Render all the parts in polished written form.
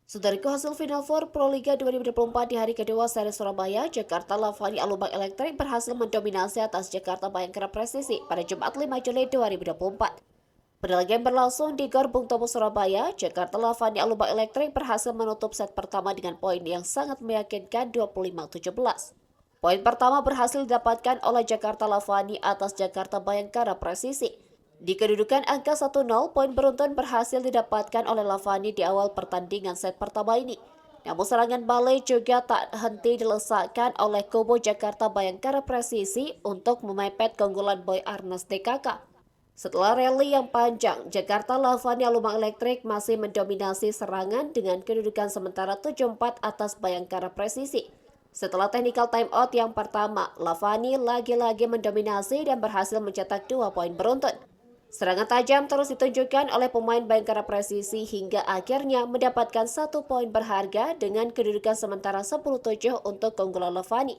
Saudariku, hasil Final Four Pro Liga 2024 di hari kedua seri Surabaya, Jakarta Lavani Alubang Elektrik berhasil mendominasi atas Jakarta Bayangkara Presisi pada Jumat 5 Juli 2024. Pada laga yang berlangsung di Gor Bung Tomo Surabaya, Jakarta Lavani Alubang Elektrik berhasil menutup set pertama dengan poin yang sangat meyakinkan 25-17. Poin pertama berhasil didapatkan oleh Jakarta Lavani atas Jakarta Bayangkara Presisi. Di kedudukan angka 1-0, poin beruntun berhasil didapatkan oleh Lavani di awal pertandingan set pertama ini. Namun serangan balik juga tak henti dilesakkan oleh kubu Jakarta Bayangkara Presisi untuk memepet keunggulan Boy Arnes DKK. Setelah rally yang panjang, Jakarta Lavani Alubang Elektrik masih mendominasi serangan dengan kedudukan sementara 7-4 atas Bayangkara Presisi. Setelah technical timeout yang pertama, Lavani lagi-lagi mendominasi dan berhasil mencetak 2 poin beruntun. Serangan tajam terus ditunjukkan oleh pemain Bayangkara Presisi hingga akhirnya mendapatkan 1 poin berharga dengan kedudukan sementara 10-7 untuk keunggulan Lavani.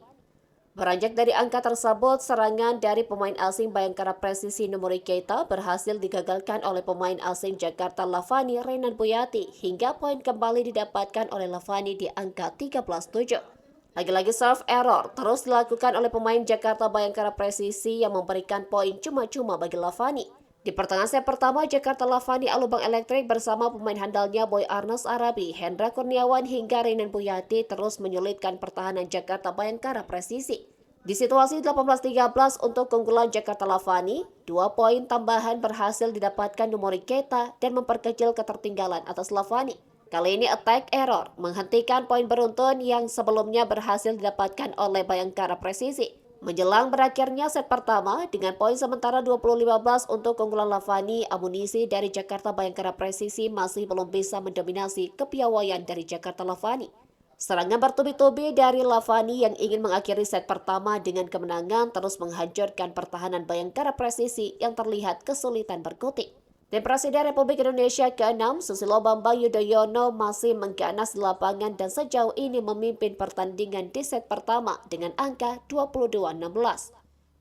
Beranjak dari angka tersebut, serangan dari pemain asing Bayangkara Presisi Numuri Keita berhasil digagalkan oleh pemain asing Jakarta Lavani Renan Buyati hingga poin kembali didapatkan oleh Lavani di angka 13-7. Lagi-lagi serve error terus dilakukan oleh pemain Jakarta Bayangkara Presisi yang memberikan poin cuma-cuma bagi Lavani. Di pertengahan set pertama, Jakarta Lavani Alubang Elektrik bersama pemain handalnya Boy Arnes Arabi, Hendra Kurniawan hingga Renan Buyati terus menyulitkan pertahanan Jakarta Bayangkara Presisi. Di situasi 18-13 untuk keunggulan Jakarta Lavani, 2 poin tambahan berhasil didapatkan Numuri Keita dan memperkecil ketertinggalan atas Lavani. Kali ini attack error menghentikan poin beruntun yang sebelumnya berhasil didapatkan oleh Bayangkara Presisi. Menjelang berakhirnya set pertama, dengan poin sementara 20-15 untuk keunggulan Lavani, amunisi dari Jakarta Bayangkara Presisi masih belum bisa mendominasi kepiawaian dari Jakarta Lavani. Serangan bertubi-tubi dari Lavani yang ingin mengakhiri set pertama dengan kemenangan terus menghancurkan pertahanan Bayangkara Presisi yang terlihat kesulitan berkutik. Dan Presiden Republik Indonesia ke-6, Susilo Bambang Yudhoyono masih mengganas di lapangan dan sejauh ini memimpin pertandingan di set pertama dengan angka 22-16.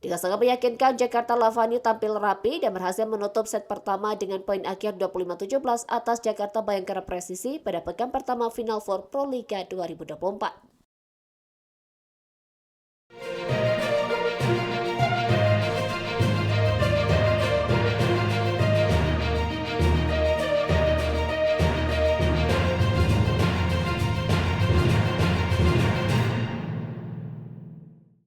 Dengan sangat meyakinkan, Jakarta Lavani tampil rapi dan berhasil menutup set pertama dengan poin akhir 25-17 atas Jakarta Bayangkara Presisi pada pekan pertama Final Four Pro Liga 2024.